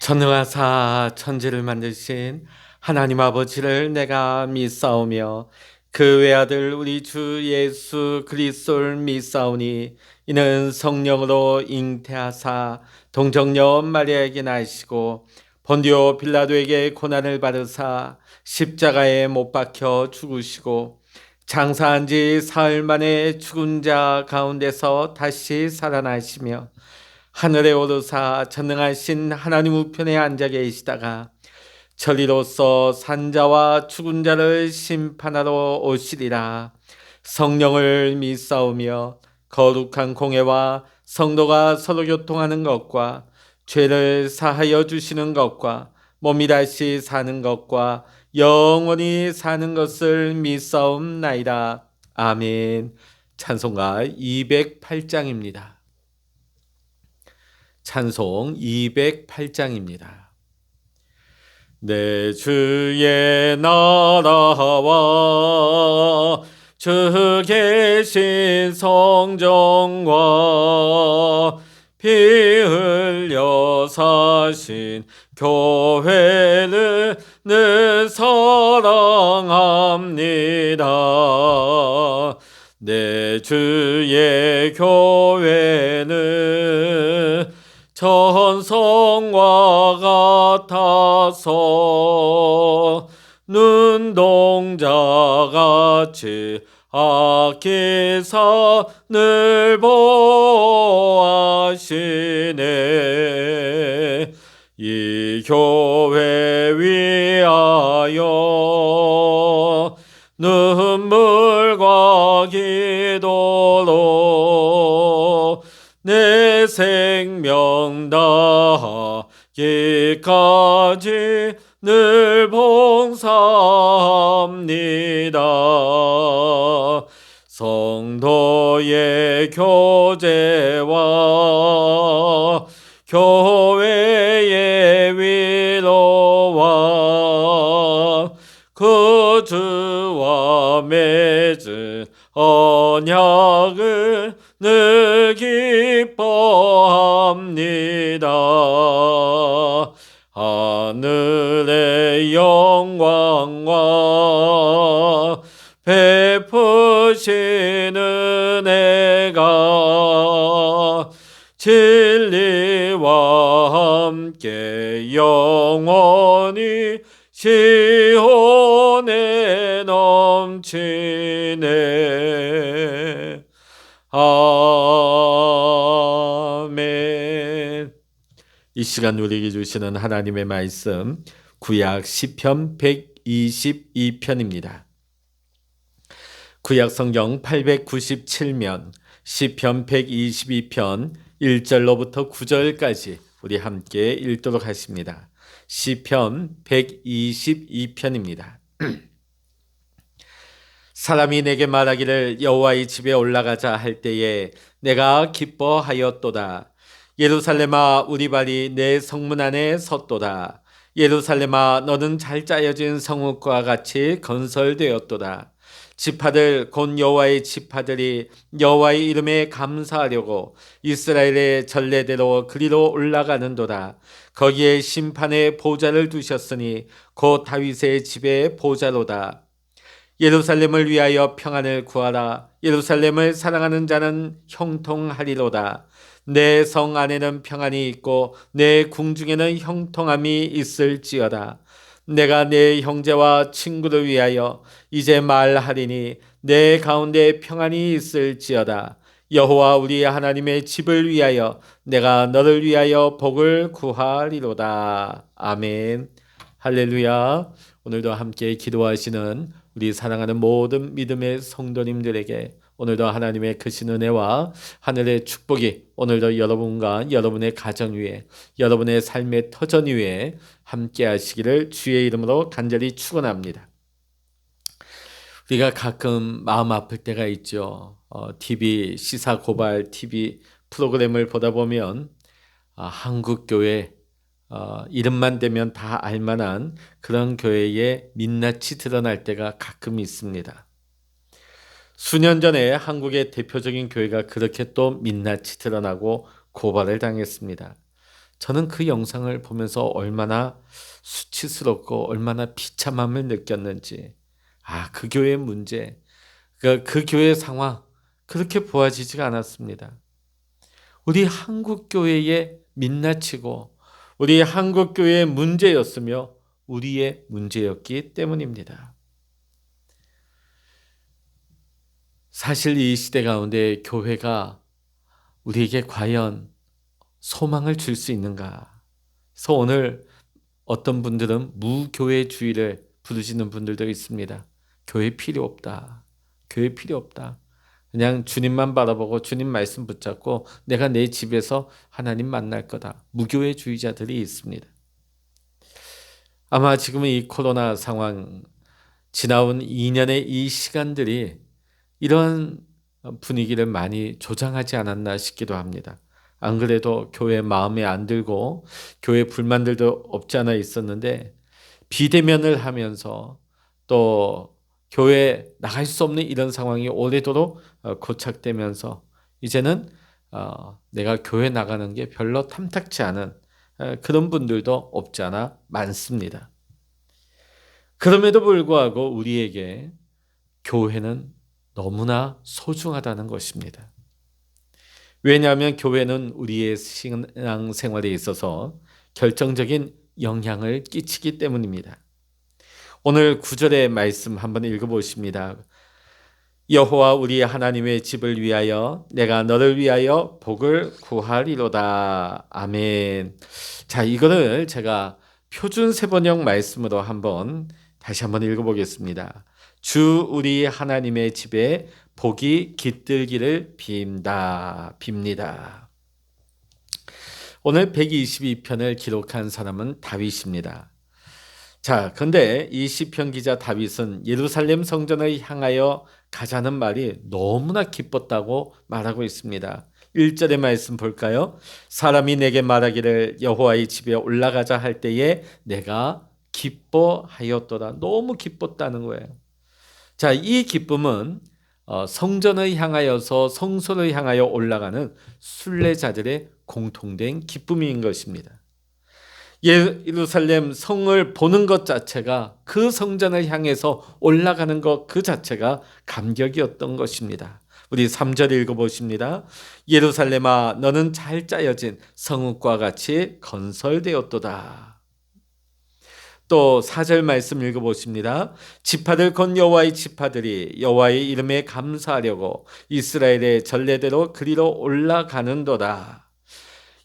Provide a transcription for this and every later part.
전능하사 천지를 만드신 하나님 아버지를 내가 믿사오며 그 외아들 우리 주 예수 그리스도를 믿사오니 이는 성령으로 잉태하사 동정녀 마리아에게 나시고 본디오 빌라도에게 고난을 받으사 십자가에 못 박혀 죽으시고 장사한 지 사흘 만에 죽은 자 가운데서 다시 살아나시며 하늘에 오르사 전능하신 하나님 우편에 앉아 계시다가 저리로서 산자와 죽은 자를 심판하러 오시리라. 성령을 믿사오며 거룩한 공회와 성도가 서로 교통하는 것과 죄를 사하여 주시는 것과 몸이 다시 사는 것과 영원히 사는 것을 믿사옵나이다. 아멘. 찬송가 208장입니다. 찬송 208장입니다. 내 주의 나라와 주 계신 성전과 피 흘려 사신 교회를 늘 사랑합니다. 내 주의 교회는 천성과 같아서 눈동자같이 아끼사 늘 보아시네. 이 교회 위하여 눈물과 기도로 내 생명 다하기까지 늘 봉사합니다. 성도의 교제와 교회의 위로와 그 주와 맺은 언약을 늘 기뻐합니다. 하늘의 영광과 베푸시는 은혜가 진리와 함께 영원히 시온에 넘치네. 아멘. 이 시간 우리에게 주시는 하나님의 말씀 구약 시편 122편입니다. 구약 성경 897면 시편 122편 1절로부터 9절까지 우리 함께 읽도록 하십니다. 시편 122편입니다. 사람이 내게 말하기를 여호와의 집에 올라가자 할 때에 내가 기뻐하였도다. 예루살렘아 우리 발이 내 성문 안에 섰도다. 예루살렘아 너는 잘 짜여진 성읍과 같이 건설되었도다. 지파들 곧 여호와의 지파들이 여호와의 이름에 감사하려고 이스라엘의 전례대로 그리로 올라가는도다. 거기에 심판의 보좌를 두셨으니 곧 다윗의 집의 보좌로다. 예루살렘을 위하여 평안을 구하라. 예루살렘을 사랑하는 자는 형통하리로다. 내 성 안에는 평안이 있고 내 궁중에는 형통함이 있을지어다. 내가 내 형제와 친구를 위하여 이제 말하리니 내 가운데 평안이 있을지어다. 여호와 우리 하나님의 집을 위하여 내가 너를 위하여 복을 구하리로다. 아멘. 할렐루야. 오늘도 함께 기도하시는 우리 사랑하는 모든 믿음의 성도님들에게 오늘도 하나님의 크신 은혜와 하늘의 축복이 오늘도 여러분과 여러분의 가정 위에 여러분의 삶의 터전 위에 함께 하시기를 주의 이름으로 간절히 축원합니다. 우리가 가끔 마음 아플 때가 있죠. TV 시사 고발 TV 프로그램을 보다 보면 한국 교회 이름만 대면 다 알만한 그런 교회의 민낯이 드러날 때가 가끔 있습니다. 수년 전에 한국의 대표적인 교회가 그렇게 또 민낯이 드러나고 고발을 당했습니다. 저는 그 영상을 보면서 얼마나 수치스럽고 얼마나 비참함을 느꼈는지, 그 교회의 문제, 그 교회의 상황, 그렇게 보아지지가 않았습니다. 우리 한국 교회의 민낯이고 우리 한국 교회의 문제였으며 우리의 문제였기 때문입니다. 사실 이 시대 가운데 교회가 우리에게 과연 소망을 줄 수 있는가? 그래서 오늘 어떤 분들은 무교회주의를 부르시는 분들도 있습니다. 교회 필요 없다. 교회 필요 없다. 그냥 주님만 바라보고 주님 말씀 붙잡고 내가 내 집에서 하나님 만날 거다. 무교회주의자들이 있습니다. 아마 지금은 이 코로나 상황, 지나온 2년의 이 시간들이 이런 분위기를 많이 조장하지 않았나 싶기도 합니다. 안 그래도 교회 마음에 안 들고 교회 불만들도 없지 않아 있었는데, 비대면을 하면서 또 교회 나갈 수 없는 이런 상황이 오래도록 고착되면서 이제는 내가 교회 나가는 게 별로 탐탁지 않은 그런 분들도 없지 않아 많습니다. 그럼에도 불구하고 우리에게 교회는 너무나 소중하다는 것입니다. 왜냐하면 교회는 우리의 신앙생활에 있어서 결정적인 영향을 끼치기 때문입니다. 오늘 9절의 말씀 한번 읽어보십니다. 여호와 우리 하나님의 집을 위하여 내가 너를 위하여 복을 구하리로다. 아멘. 자, 이거를 제가 표준 세번역 말씀으로 다시 한번 읽어보겠습니다. 주 우리 하나님의 집에 복이 깃들기를 빕니다. 오늘 122편을 기록한 사람은 다윗입니다. 자, 근데 이 시편 기자 다윗은 예루살렘 성전을 향하여 가자는 말이 너무나 기뻤다고 말하고 있습니다. 1절의 말씀 볼까요? 사람이 내게 말하기를 여호와의 집에 올라가자 할 때에 내가 기뻐하였도다. 너무 기뻤다는 거예요. 자, 이 기쁨은 성전을 향하여서 성소를 향하여 올라가는 순례자들의 공통된 기쁨인 것입니다. 예루살렘 성을 보는 것 자체가, 그 성전을 향해서 올라가는 것 그 자체가 감격이었던 것입니다. 우리 3절 읽어보십니다. 예루살렘아 너는 잘 짜여진 성읍과 같이 건설되었도다. 또 4절 말씀 읽어보십니다. 지파들 곧 여호와의 지파들이 여호와의 이름에 감사하려고 이스라엘의 전례대로 그리로 올라가는도다.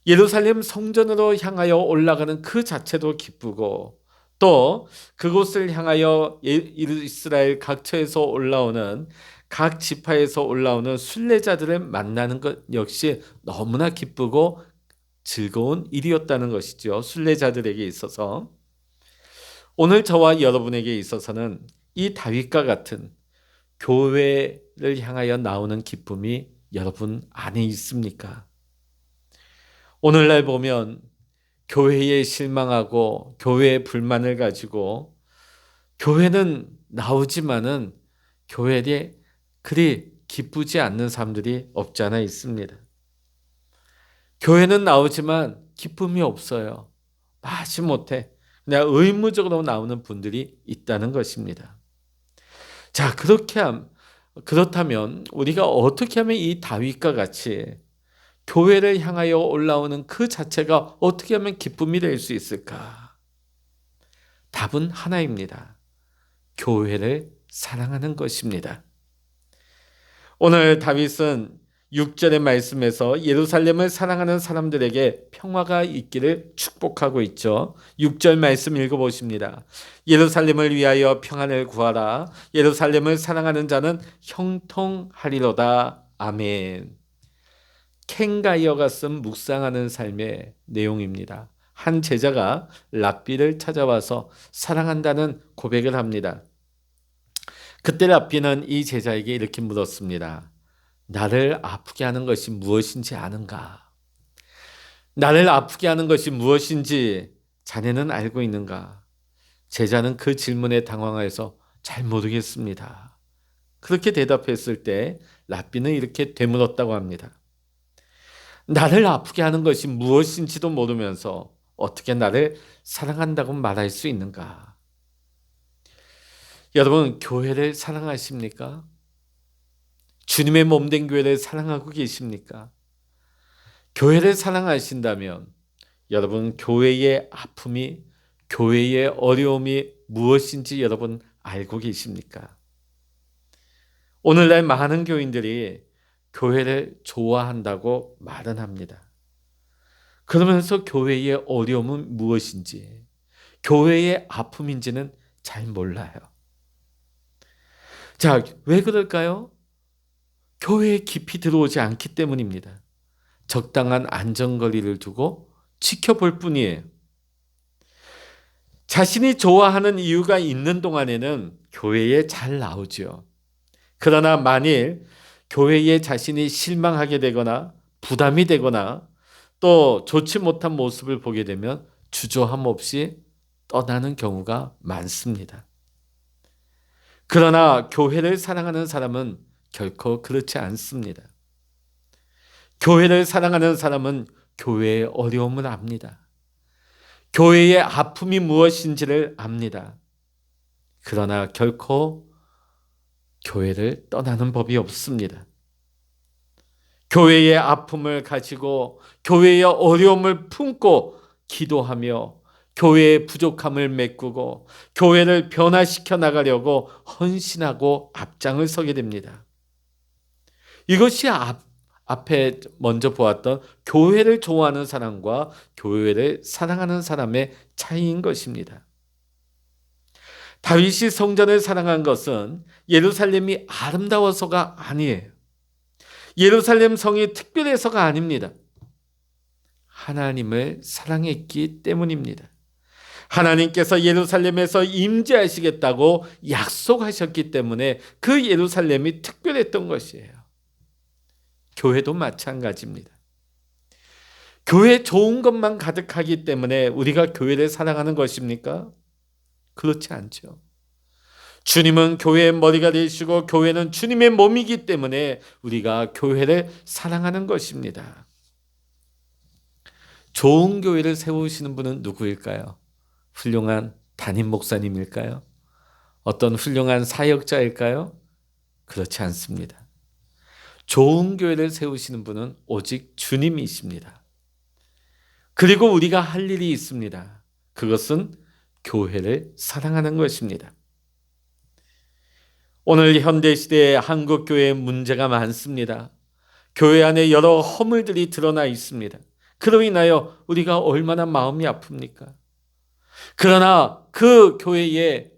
예루살렘 성전으로 향하여 올라가는 그 자체도 기쁘고, 또 그곳을 향하여 이스라엘 각처에서 올라오는, 각 지파에서 올라오는 순례자들을 만나는 것 역시 너무나 기쁘고 즐거운 일이었다는 것이죠. 순례자들에게 있어서. 오늘 저와 여러분에게 있어서는 이 다윗과 같은 교회를 향하여 나오는 기쁨이 여러분 안에 있습니까? 오늘날 보면 교회에 실망하고 교회에 불만을 가지고 교회는 나오지만은 교회에 그리 기쁘지 않는 사람들이 없지 않아 있습니다. 교회는 나오지만 기쁨이 없어요. 마지못해 그냥 의무적으로 나오는 분들이 있다는 것입니다. 자, 그렇다면 우리가 어떻게 하면 이 다윗과 같이 교회를 향하여 올라오는 그 자체가 어떻게 하면 기쁨이 될 수 있을까? 답은 하나입니다. 교회를 사랑하는 것입니다. 오늘 다윗은 6절의 말씀에서 예루살렘을 사랑하는 사람들에게 평화가 있기를 축복하고 있죠. 6절 말씀 읽어보십니다. 예루살렘을 위하여 평안을 구하라. 예루살렘을 사랑하는 자는 형통하리로다. 아멘. 켄 가이어가 쓴 묵상하는 삶의 내용입니다. 한 제자가 랍비를 찾아와서 사랑한다는 고백을 합니다. 그때 랍비는 이 제자에게 이렇게 물었습니다. 나를 아프게 하는 것이 무엇인지 아는가? 나를 아프게 하는 것이 무엇인지 자네는 알고 있는가? 제자는 그 질문에 당황해서 잘 모르겠습니다. 그렇게 대답했을 때 랍비는 이렇게 되물었다고 합니다. 나를 아프게 하는 것이 무엇인지도 모르면서 어떻게 나를 사랑한다고 말할 수 있는가? 여러분, 교회를 사랑하십니까? 주님의 몸된 교회를 사랑하고 계십니까? 교회를 사랑하신다면 여러분, 교회의 아픔이, 교회의 어려움이 무엇인지 여러분 알고 계십니까? 오늘날 많은 교인들이 교회를 좋아한다고 말은 합니다. 그러면서 교회의 어려움은 무엇인지, 교회의 아픔인지는 잘 몰라요. 자, 왜 그럴까요? 교회에 깊이 들어오지 않기 때문입니다. 적당한 안전거리를 두고 지켜볼 뿐이에요. 자신이 좋아하는 이유가 있는 동안에는 교회에 잘 나오죠. 그러나 만일 교회에 자신이 실망하게 되거나 부담이 되거나 또 좋지 못한 모습을 보게 되면 주저함 없이 떠나는 경우가 많습니다. 그러나 교회를 사랑하는 사람은 결코 그렇지 않습니다. 교회를 사랑하는 사람은 교회의 어려움을 압니다. 교회의 아픔이 무엇인지를 압니다. 그러나 결코 교회를 떠나는 법이 없습니다. 교회의 아픔을 가지고 교회의 어려움을 품고 기도하며 교회의 부족함을 메꾸고 교회를 변화시켜 나가려고 헌신하고 앞장을 서게 됩니다. 이것이 앞에 먼저 보았던 교회를 좋아하는 사람과 교회를 사랑하는 사람의 차이인 것입니다. 다윗이 성전을 사랑한 것은 예루살렘이 아름다워서가 아니에요. 예루살렘 성이 특별해서가 아닙니다. 하나님을 사랑했기 때문입니다. 하나님께서 예루살렘에서 임재하시겠다고 약속하셨기 때문에 그 예루살렘이 특별했던 것이에요. 교회도 마찬가지입니다. 교회 좋은 것만 가득하기 때문에 우리가 교회를 사랑하는 것입니까? 그렇지 않죠. 주님은 교회의 머리가 되시고 교회는 주님의 몸이기 때문에 우리가 교회를 사랑하는 것입니다. 좋은 교회를 세우시는 분은 누구일까요? 훌륭한 담임 목사님일까요? 어떤 훌륭한 사역자일까요? 그렇지 않습니다. 좋은 교회를 세우시는 분은 오직 주님이십니다. 그리고 우리가 할 일이 있습니다. 그것은 교회를 사랑하는 것입니다. 오늘 현대시대에 한국교회에 문제가 많습니다. 교회 안에 여러 허물들이 드러나 있습니다. 그로 인하여 우리가 얼마나 마음이 아픕니까? 그러나 그 교회의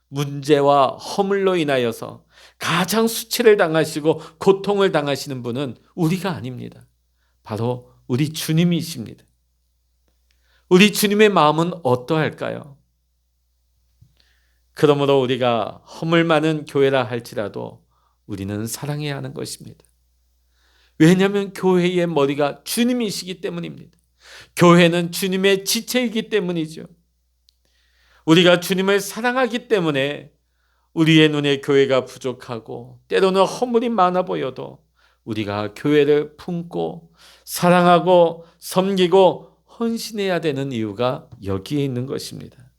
문제와 허물로 인하여서 가장 수치를 당하시고 고통을 당하시는 분은 우리가 아닙니다. 바로 우리 주님이십니다. 우리 주님의 마음은 어떠할까요? 그러므로 우리가 허물 많은 교회라 할지라도 우리는 사랑해야 하는 것입니다. 왜냐하면 교회의 머리가 주님이시기 때문입니다. 교회는 주님의 지체이기 때문이죠. 우리가 주님을 사랑하기 때문에 우리의 눈에 교회가 부족하고 때로는 허물이 많아 보여도 우리가 교회를 품고 사랑하고 섬기고 헌신해야 되는 이유가 여기에 있는 것입니다.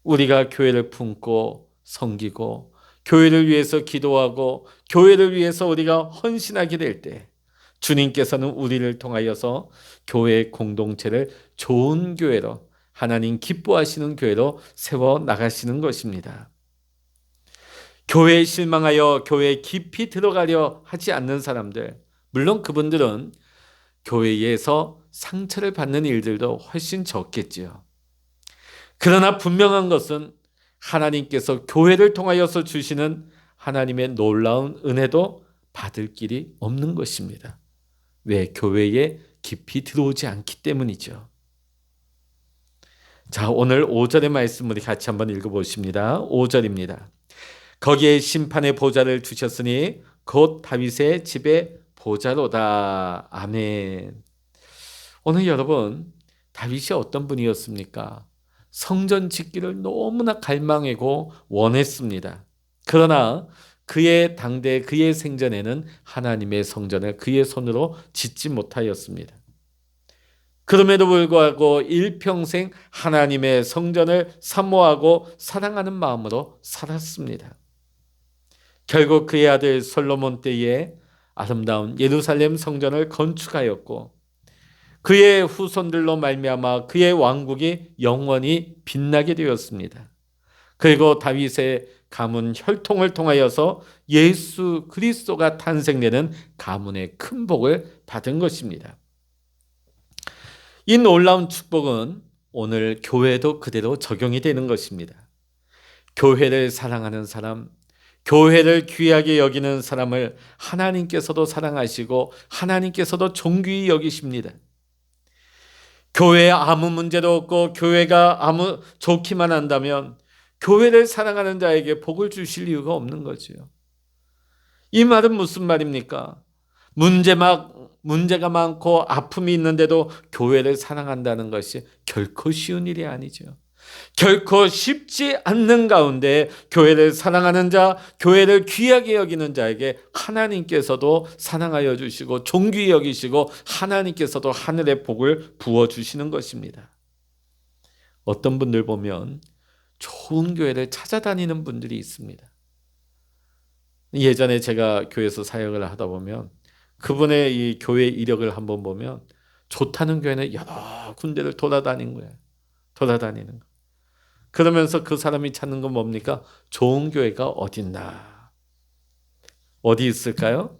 우리가 교회를 품고 섬기고 교회를 위해서 기도하고 교회를 위해서 우리가 헌신하게 될 때 주님께서는 우리를 통하여서 교회의 공동체를 좋은 교회로 하나님 기뻐하시는 교회로 세워 나가시는 것입니다. 교회에 실망하여 교회에 깊이 들어가려 하지 않는 사람들, 물론 그분들은 교회에서 상처를 받는 일들도 훨씬 적겠지요. 그러나 분명한 것은 하나님께서 교회를 통하여서 주시는 하나님의 놀라운 은혜도 받을 길이 없는 것입니다. 왜? 교회에 깊이 들어오지 않기 때문이죠. 자, 오늘 5절의 말씀 우리 같이 한번 읽어보십니다. 5절입니다. 거기에 심판의 보좌를 두셨으니 곧 다윗의 집의 보좌로다. 아멘. 오늘 여러분, 다윗이 어떤 분이었습니까? 성전 짓기를 너무나 갈망하고 원했습니다. 그러나 그의 당대 그의 생전에는 하나님의 성전을 그의 손으로 짓지 못하였습니다. 그럼에도 불구하고 일평생 하나님의 성전을 사모하고 사랑하는 마음으로 살았습니다. 결국 그의 아들 솔로몬 때에 아름다운 예루살렘 성전을 건축하였고 그의 후손들로 말미암아 그의 왕국이 영원히 빛나게 되었습니다. 그리고 다윗의 가문 혈통을 통하여서 예수 그리스도가 탄생되는 가문의 큰 복을 받은 것입니다. 이 놀라운 축복은 오늘 교회도 그대로 적용이 되는 것입니다. 교회를 사랑하는 사람, 교회를 귀하게 여기는 사람을 하나님께서도 사랑하시고 하나님께서도 존귀히 여기십니다. 교회에 아무 문제도 없고 교회가 아무 좋기만 한다면 교회를 사랑하는 자에게 복을 주실 이유가 없는 거죠. 이 말은 무슨 말입니까? 문제가 많고 아픔이 있는데도 교회를 사랑한다는 것이 결코 쉬운 일이 아니죠. 결코 쉽지 않는 가운데 교회를 사랑하는 자, 교회를 귀하게 여기는 자에게 하나님께서도 사랑하여 주시고 존귀히 여기시고 하나님께서도 하늘의 복을 부어주시는 것입니다. 어떤 분들 보면 좋은 교회를 찾아다니는 분들이 있습니다. 예전에 제가 교회에서 사역을 하다 보면 그분의 이 교회 이력을 한번 보면 좋다는 교회는 여러 군데를 돌아다니는 거예요. 돌아다니는 거. 그러면서 그 사람이 찾는 건 뭡니까? 좋은 교회가 어딨나? 어디 있을까요?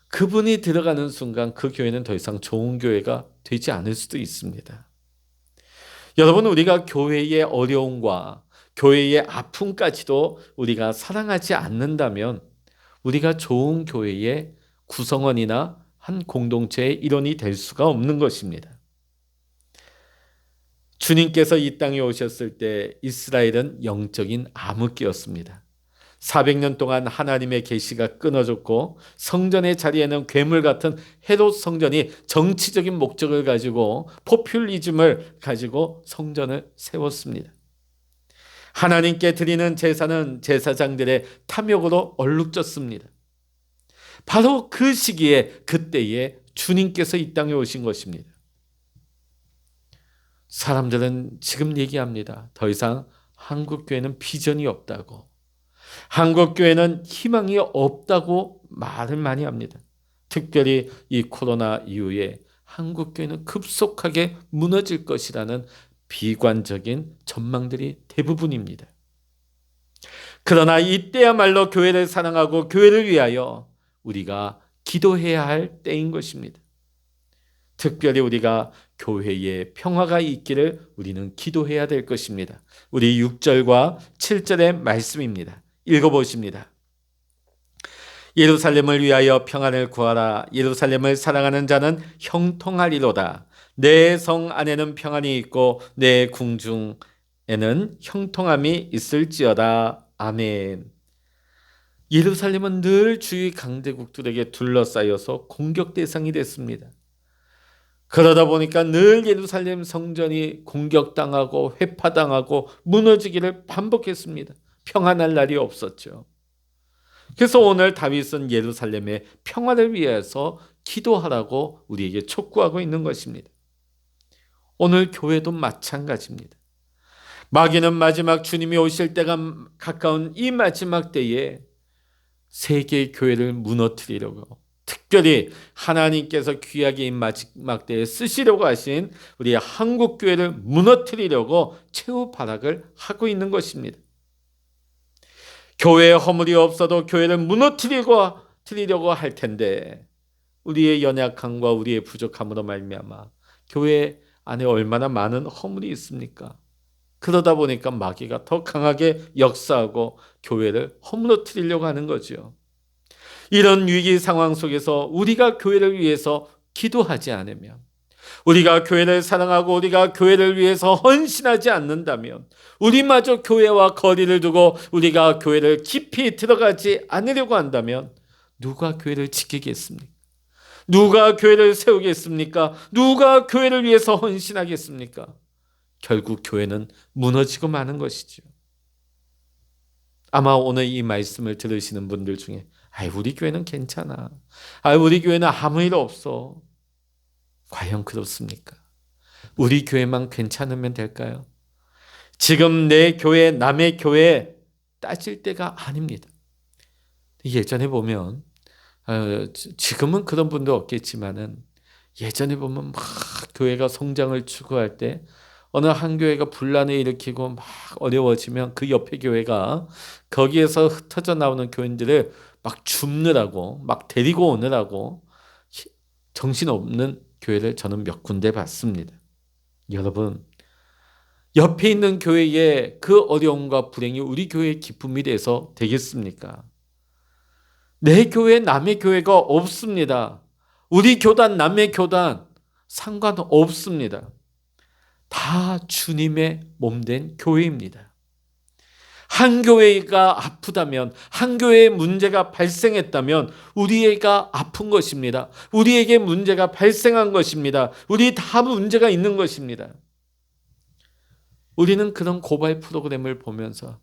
그분이 들어가는 순간 그 교회는 더 이상 좋은 교회가 되지 않을 수도 있습니다. 여러분, 우리가 교회의 어려움과 교회의 아픔까지도 우리가 사랑하지 않는다면 우리가 좋은 교회의 구성원이나 한 공동체의 일원이 될 수가 없는 것입니다. 주님께서 이 땅에 오셨을 때 이스라엘은 영적인 암흑기였습니다. 400년 동안 하나님의 계시가 끊어졌고 성전의 자리에는 괴물 같은 헤롯 성전이 정치적인 목적을 가지고 포퓰리즘을 가지고 성전을 세웠습니다. 하나님께 드리는 제사는 제사장들의 탐욕으로 얼룩졌습니다. 바로 그 시기에 그때에 주님께서 이 땅에 오신 것입니다. 사람들은 지금 얘기합니다. 더 이상 한국교회는 비전이 없다고. 한국교회는 희망이 없다고 말을 많이 합니다. 특별히 이 코로나 이후에 한국교회는 급속하게 무너질 것이라는 비관적인 전망들이 대부분입니다. 그러나 이때야말로 교회를 사랑하고 교회를 위하여 우리가 기도해야 할 때인 것입니다. 특별히 우리가 교회에 평화가 있기를 우리는 기도해야 될 것입니다. 우리 6절과 7절의 말씀입니다. 읽어보십니다. 예루살렘을 위하여 평안을 구하라. 예루살렘을 사랑하는 자는 형통하리로다. 내 성 안에는 평안이 있고 내 궁중에는 형통함이 있을지어다. 아멘. 예루살렘은 늘 주위 강대국들에게 둘러싸여서 공격 대상이 됐습니다. 그러다 보니까 늘 예루살렘 성전이 공격당하고 회파당하고 무너지기를 반복했습니다. 평안할 날이 없었죠. 그래서 오늘 다윗은 예루살렘의 평화를 위해서 기도하라고 우리에게 촉구하고 있는 것입니다. 오늘 교회도 마찬가지입니다. 마귀는 마지막 주님이 오실 때가 가까운 이 마지막 때에 세계의 교회를 무너뜨리려고 특별히 하나님께서 귀하게 이 마지막 때에 쓰시려고 하신 우리 한국교회를 무너뜨리려고 최후 발악을 하고 있는 것입니다. 교회에 허물이 없어도 교회를 무너뜨리려고 할 텐데 우리의 연약함과 우리의 부족함으로 말미암아 교회 안에 얼마나 많은 허물이 있습니까? 그러다 보니까 마귀가 더 강하게 역사하고 교회를 허물어뜨리려고 하는 거죠. 이런 위기 상황 속에서 우리가 교회를 위해서 기도하지 않으면, 우리가 교회를 사랑하고 우리가 교회를 위해서 헌신하지 않는다면, 우리마저 교회와 거리를 두고 우리가 교회를 깊이 들어가지 않으려고 한다면 누가 교회를 지키겠습니까? 누가 교회를 세우겠습니까? 누가 교회를 위해서 헌신하겠습니까? 결국 교회는 무너지고 마는 것이죠. 아마 오늘 이 말씀을 들으시는 분들 중에 우리 교회는 괜찮아. 우리 교회는 아무 일 없어. 과연 그렇습니까? 우리 교회만 괜찮으면 될까요? 지금 내 교회, 남의 교회 따질 때가 아닙니다. 예전에 보면 지금은 그런 분도 없겠지만은 예전에 보면 막 교회가 성장을 추구할 때 어느 한 교회가 분란을 일으키고 막 어려워지면 그 옆에 교회가 거기에서 흩어져 나오는 교인들을 막 줍느라고 막 데리고 오느라고 정신없는 교회를 저는 몇 군데 봤습니다. 여러분, 옆에 있는 교회의 그 어려움과 불행이 우리 교회의 기쁨이 돼서 되겠습니까? 내 교회, 남의 교회가 없습니다. 우리 교단, 남의 교단 상관없습니다. 다 주님의 몸된 교회입니다. 한 교회가 아프다면, 한 교회에 문제가 발생했다면 우리가 아픈 것입니다. 우리에게 문제가 발생한 것입니다. 우리 다 문제가 있는 것입니다. 우리는 그런 고발 프로그램을 보면서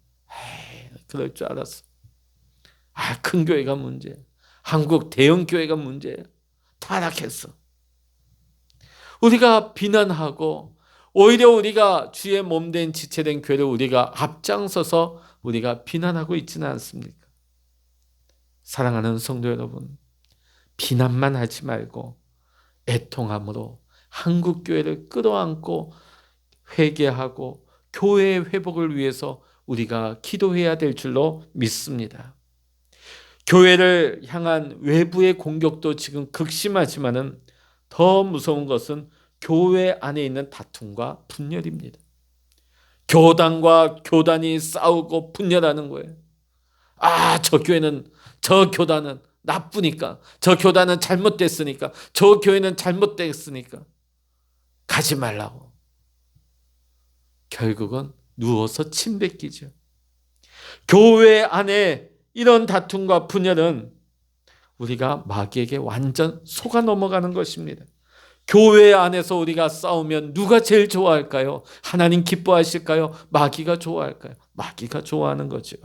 그럴 줄 알았어. 큰 교회가 문제야. 한국 대형 교회가 문제야. 타락했어. 우리가 비난하고 오히려 우리가 주의 몸된 지체된 교회를 우리가 앞장서서 우리가 비난하고 있지는 않습니까? 사랑하는 성도 여러분, 비난만 하지 말고 애통함으로 한국 교회를 끌어안고 회개하고 교회의 회복을 위해서 우리가 기도해야 될 줄로 믿습니다. 교회를 향한 외부의 공격도 지금 극심하지만은 더 무서운 것은 교회 안에 있는 다툼과 분열입니다. 교단과 교단이 싸우고 분열하는 거예요. 저 교회는, 저 교단은 나쁘니까, 저 교단은 잘못됐으니까, 저 교회는 잘못됐으니까 가지 말라고. 결국은 누워서 침 뱉기죠. 교회 안에 이런 다툼과 분열은 우리가 마귀에게 완전 속아 넘어가는 것입니다. 교회 안에서 우리가 싸우면 누가 제일 좋아할까요? 하나님 기뻐하실까요? 마귀가 좋아할까요? 마귀가 좋아하는 거죠.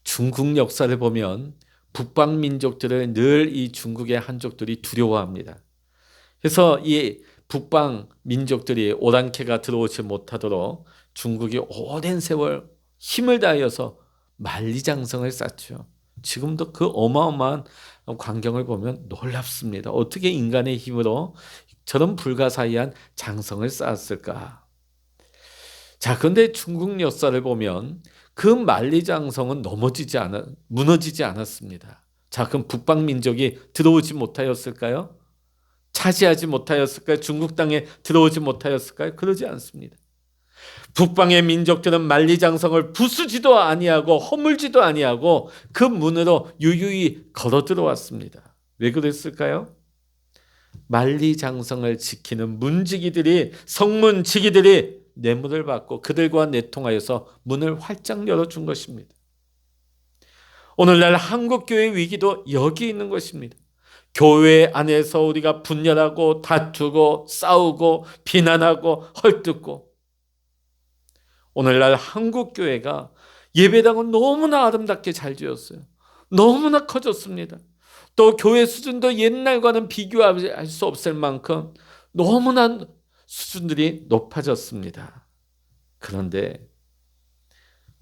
중국 역사를 보면 북방 민족들을 늘 이 중국의 한족들이 두려워합니다. 그래서 이 북방 민족들이 오랑캐가 들어오지 못하도록 중국이 오랜 세월 힘을 다하여서 만리장성을 쌓죠. 지금도 그 어마어마한 광경을 보면 놀랍습니다. 어떻게 인간의 힘으로 저런 불가사의한 장성을 쌓았을까? 그런데 중국 역사를 보면 그 만리장성은 무너지지 않았습니다. 그럼 북방 민족이 들어오지 못하였을까요? 차지하지 못하였을까요? 중국 땅에 들어오지 못하였을까요? 그러지 않습니다. 북방의 민족들은 만리장성을 부수지도 아니하고 허물지도 아니하고 그 문으로 유유히 걸어 들어왔습니다. 왜 그랬을까요? 만리장성을 지키는 문지기들이, 성문지기들이 뇌물을 받고 그들과 내통하여서 문을 활짝 열어준 것입니다. 오늘날 한국교회의 위기도 여기 있는 것입니다. 교회 안에서 우리가 분열하고 다투고 싸우고 비난하고 헐뜯고, 오늘날 한국교회가 예배당은 너무나 아름답게 잘 지었어요. 너무나 커졌습니다. 또 교회 수준도 옛날과는 비교할 수 없을 만큼 너무나 수준들이 높아졌습니다. 그런데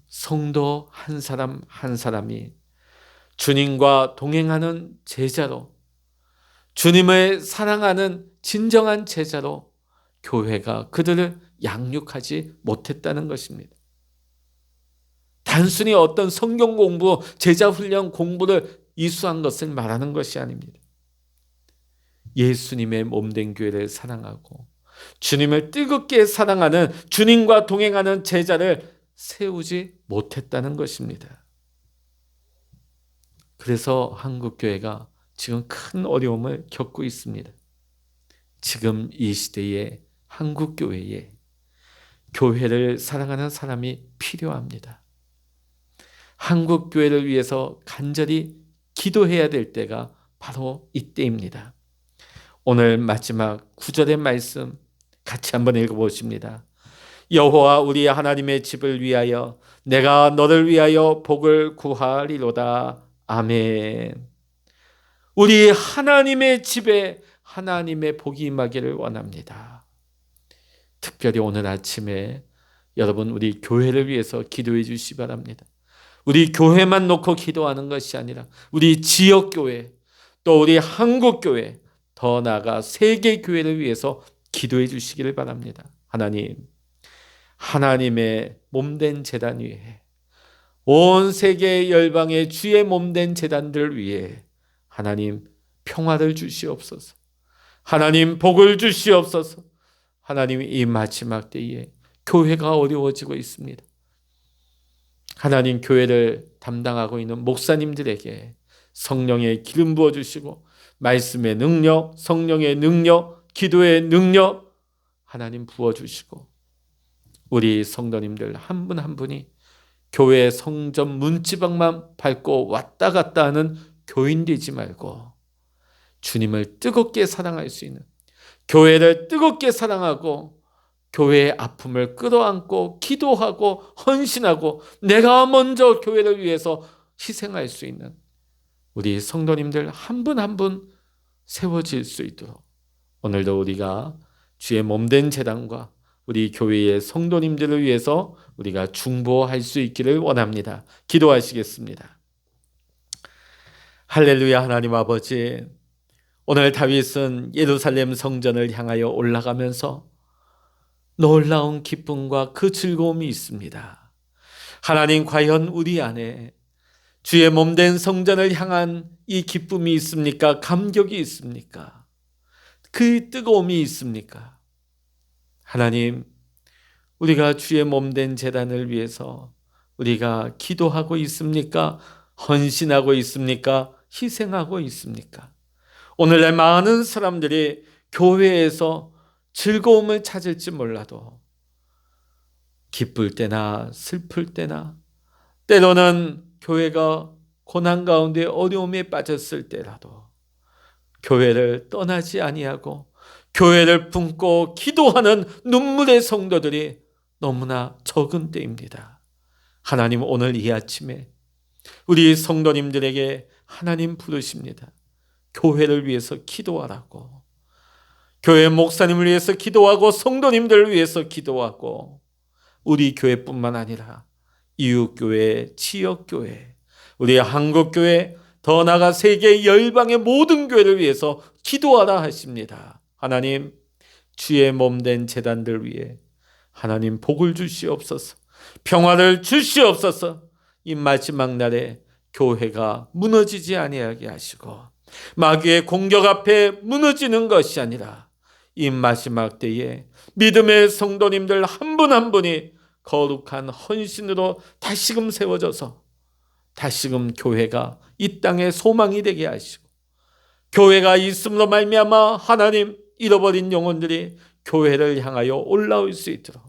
성도 한 사람 한 사람이 주님과 동행하는 제자로, 주님을 사랑하는 진정한 제자로 교회가 그들을 양육하지 못했다는 것입니다. 단순히 어떤 성경 공부, 제자 훈련 공부를 이수한 것을 말하는 것이 아닙니다. 예수님의 몸된 교회를 사랑하고 주님을 뜨겁게 사랑하는, 주님과 동행하는 제자를 세우지 못했다는 것입니다. 그래서 한국교회가 지금 큰 어려움을 겪고 있습니다. 지금 이 시대에 한국교회에 교회를 사랑하는 사람이 필요합니다. 한국교회를 위해서 간절히 기도해야 될 때가 바로 이때입니다. 오늘 마지막 9절의 말씀 같이 한번 읽어보십니다. 여호와 우리 하나님의 집을 위하여 내가 너를 위하여 복을 구하리로다. 아멘. 우리 하나님의 집에 하나님의 복이 임하기를 원합니다. 특별히 오늘 아침에 여러분 우리 교회를 위해서 기도해 주시기 바랍니다. 우리 교회만 놓고 기도하는 것이 아니라 우리 지역교회, 또 우리 한국교회, 더 나아가 세계교회를 위해서 기도해 주시기를 바랍니다. 하나님, 하나님의 몸된 제단 위에, 온 세계 열방의 주의 몸된 제단들 위에 하나님 평화를 주시옵소서. 하나님 복을 주시옵소서. 하나님 이 마지막 때에 교회가 어려워지고 있습니다. 하나님 교회를 담당하고 있는 목사님들에게 성령의 기름 부어주시고 말씀의 능력, 성령의 능력, 기도의 능력 하나님 부어주시고 우리 성도님들 한 분 한 분이 교회 성전 문지방만 밟고 왔다 갔다 하는 교인 되지 말고 주님을 뜨겁게 사랑할 수 있는, 교회를 뜨겁게 사랑하고 교회의 아픔을 끌어안고 기도하고 헌신하고 내가 먼저 교회를 위해서 희생할 수 있는 우리 성도님들 한 분 한 분 세워질 수 있도록 오늘도 우리가 주의 몸된 제단과 우리 교회의 성도님들을 위해서 우리가 중보할 수 있기를 원합니다. 기도하시겠습니다. 할렐루야. 하나님 아버지, 오늘 다윗은 예루살렘 성전을 향하여 올라가면서 놀라운 기쁨과 그 즐거움이 있습니다. 하나님, 과연 우리 안에 주의 몸된 성전을 향한 이 기쁨이 있습니까? 감격이 있습니까? 그 뜨거움이 있습니까? 하나님, 우리가 주의 몸된 제단을 위해서 우리가 기도하고 있습니까? 헌신하고 있습니까? 희생하고 있습니까? 오늘날 많은 사람들이 교회에서 즐거움을 찾을지 몰라도 기쁠 때나 슬플 때나 때로는 교회가 고난 가운데 어려움에 빠졌을 때라도 교회를 떠나지 아니하고 교회를 품고 기도하는 눈물의 성도들이 너무나 적은 때입니다. 하나님, 오늘 이 아침에 우리 성도님들에게 하나님 부르십니다. 교회를 위해서 기도하라고, 교회 목사님을 위해서 기도하고 성도님들을 위해서 기도하고 우리 교회뿐만 아니라 이웃교회, 지역교회, 우리 한국교회, 더 나아가 세계 열방의 모든 교회를 위해서 기도하라 하십니다. 하나님, 주의 몸된 제단들 위에 하나님 복을 주시옵소서. 평화를 주시옵소서. 이 마지막 날에 교회가 무너지지 아니하게 하시고 마귀의 공격 앞에 무너지는 것이 아니라 이 마지막 때에 믿음의 성도님들 한 분 한 분이 거룩한 헌신으로 다시금 세워져서 다시금 교회가 이 땅의 소망이 되게 하시고 교회가 있음으로 말미암아 하나님 잃어버린 영혼들이 교회를 향하여 올라올 수 있도록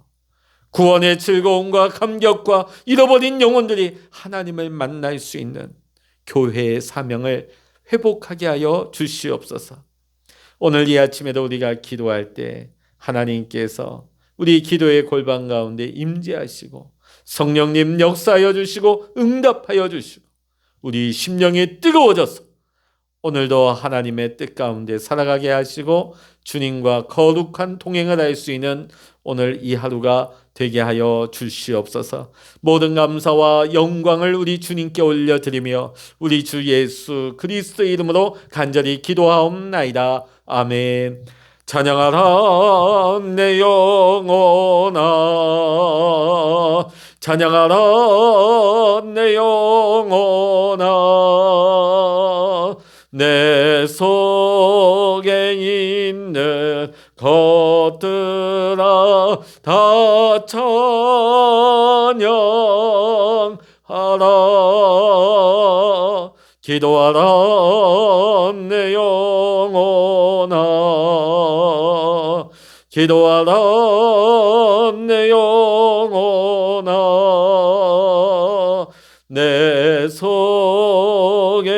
구원의 즐거움과 감격과 잃어버린 영혼들이 하나님을 만날 수 있는 교회의 사명을 회복하게 하여 주시옵소서. 오늘 이 아침에도 우리가 기도할 때 하나님께서 우리 기도의 골방 가운데 임재하시고 성령님 역사하여 주시고 응답하여 주시고 우리 심령이 뜨거워져서 오늘도 하나님의 뜻 가운데 살아가게 하시고 주님과 거룩한 동행을 할 수 있는 오늘 이 하루가 되게 하여 주시옵소서. 모든 감사와 영광을 우리 주님께 올려드리며 우리 주 예수 그리스도의 이름으로 간절히 기도하옵나이다. 아멘. 찬양하라 내 영혼아, 찬양하라 내 영혼아, 내 속에 있는 것들아 다 찬양하라. 기도하라 내 영혼아, 기도하라 내 영혼아, 내 속에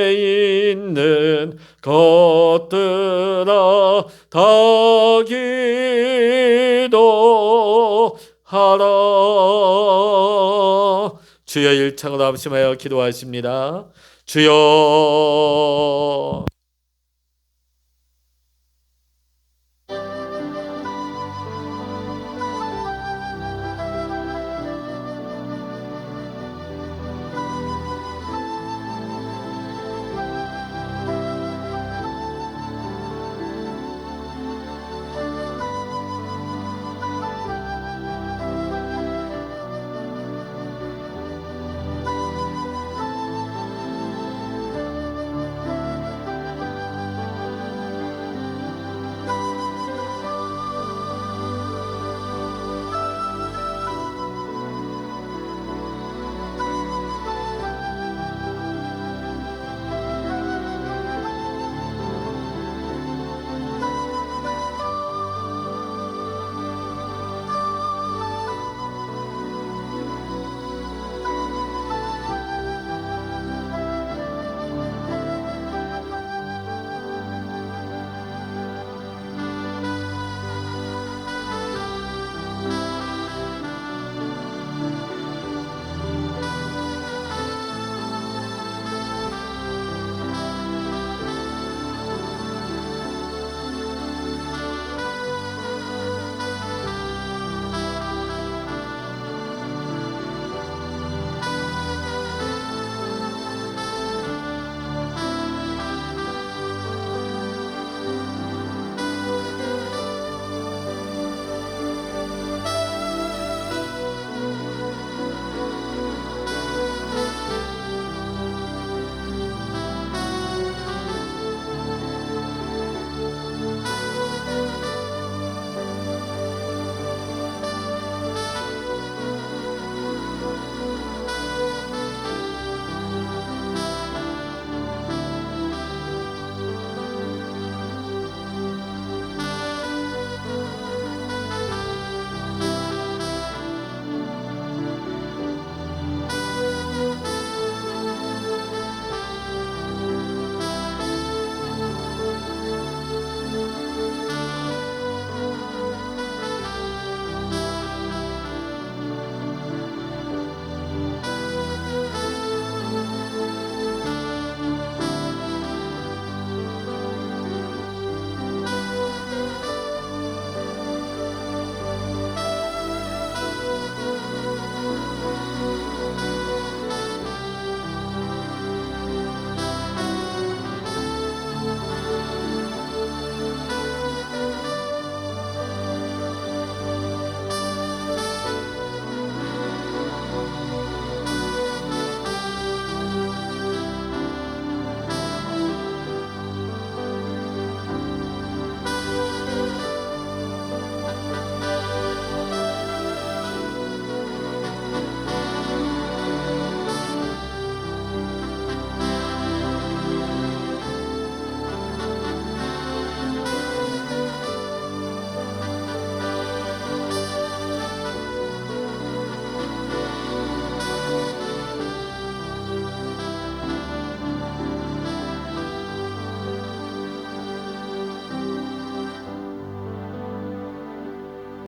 있는 것들아 다 기도하라. 주여 일창으로 합심하여 기도하십니다. 주여